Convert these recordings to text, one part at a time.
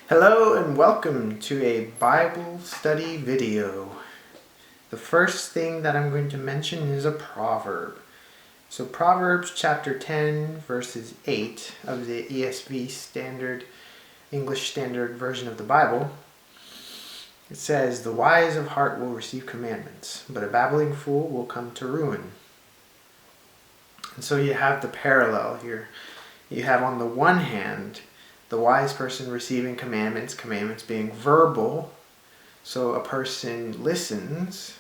Hello and welcome to a Bible study video. The first thing that I'm going to mention is a proverb. So Proverbs chapter 10 verses 8 of the ESV standard, English Standard Version of the Bible. It says, "The wise of heart will receive commandments, but a babbling fool will come to ruin." And so you have the parallel here. You have on the one hand the wise person receiving commandments being verbal, so a person listens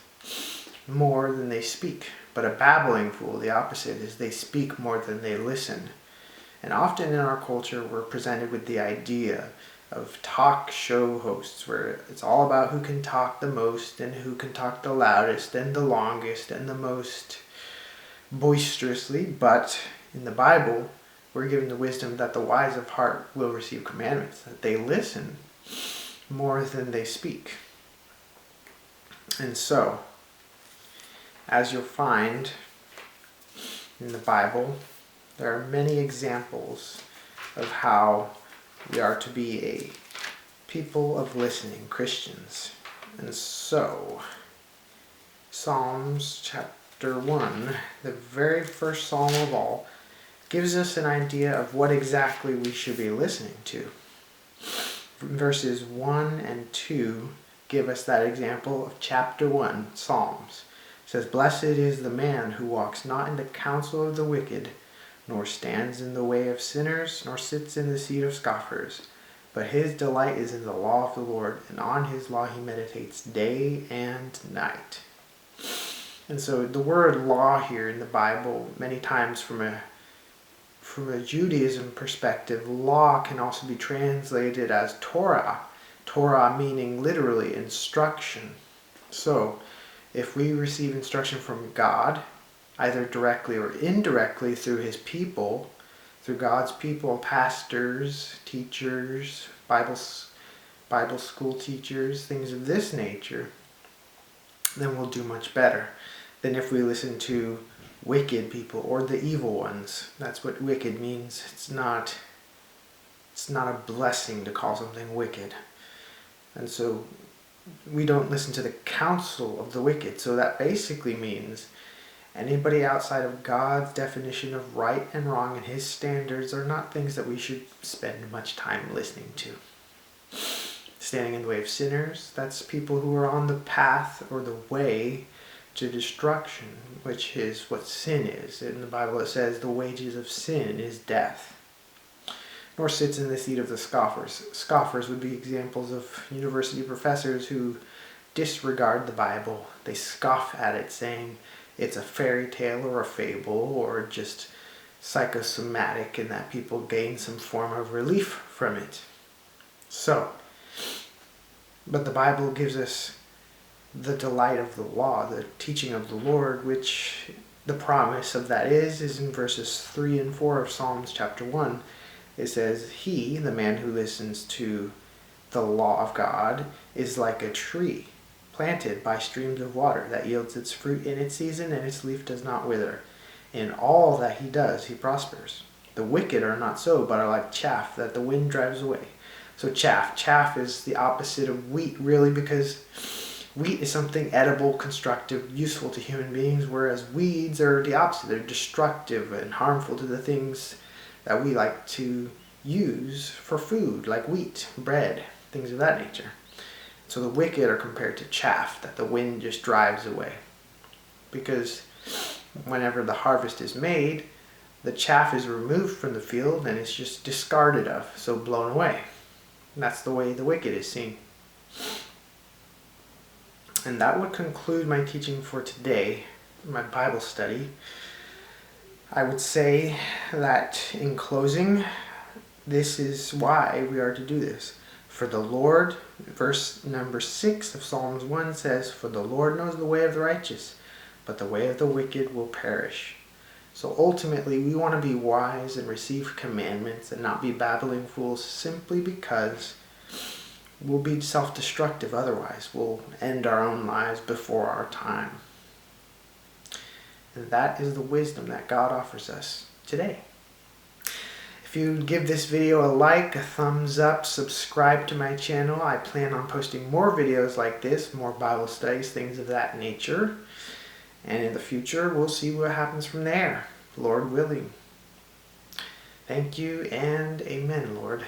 more than they speak. But a babbling fool, the opposite, is they speak more than they listen. And often in our culture we're presented with the idea of talk show hosts, where it's all about who can talk the most and who can talk the loudest and the longest and the most boisterously. But in the Bible, we're given the wisdom that the wise of heart will receive commandments, that they listen more than they speak. And so, as you'll find in the Bible, there are many examples of how we are to be a people of listening, Christians. And so, Psalms chapter 1, the very first psalm of all, gives us an idea of what exactly we should be listening to. Verses 1 and 2 give us that example of chapter 1, Psalms. It says, "Blessed is the man who walks not in the counsel of the wicked, nor stands in the way of sinners, nor sits in the seat of scoffers. But his delight is in the law of the Lord, and on his law he meditates day and night." And so the word law here in the Bible, many times from a Judaism perspective, law can also be translated as Torah. Torah meaning literally instruction. So, if we receive instruction from God, either directly or indirectly through His people, through God's people, pastors, teachers, Bible school teachers, things of this nature, then we'll do much better than if we listen to wicked people or the evil ones. That's what wicked means. It's not a blessing to call something wicked. And so we don't listen to the counsel of the wicked. So that basically means anybody outside of God's definition of right and wrong and His standards are not things that we should spend much time listening to. Standing in the way of sinners, that's people who are on the path or the way to destruction, which is what sin is. In the Bible it says the wages of sin is death. Nor sits in the seat of the scoffers. Scoffers would be examples of university professors who disregard the Bible. They scoff at it, saying it's a fairy tale or a fable or just psychosomatic, and that people gain some form of relief from it. But the Bible gives us the delight of the law, the teaching of the Lord, which the promise of that is in verses 3 and 4 of Psalms chapter 1. It says, "He, the man who listens to the law of God, is like a tree planted by streams of water that yields its fruit in its season, and its leaf does not wither. In all that he does, he prospers. The wicked are not so, but are like chaff that the wind drives away." So chaff is the opposite of wheat, really, because wheat is something edible, constructive, useful to human beings, whereas weeds are the opposite. They're destructive and harmful to the things that we like to use for food, like wheat, bread, things of that nature. So the wicked are compared to chaff that the wind just drives away. Because whenever the harvest is made, the chaff is removed from the field and it's just discarded of, so blown away. And that's the way the wicked is seen. And that would conclude my teaching for today, my Bible study. I would say that in closing, this is why we are to do this. For the Lord, verse number 6 of Psalms 1 says, "For the Lord knows the way of the righteous, but the way of the wicked will perish." So ultimately, we want to be wise and receive commandments and not be babbling fools, simply because we'll be self-destructive otherwise. We'll end our own lives before our time. And that is the wisdom that God offers us today. If you give this video a like, a thumbs up, subscribe to my channel. I plan on posting more videos like this, more Bible studies, things of that nature. And in the future, we'll see what happens from there, Lord willing. Thank you and amen, Lord.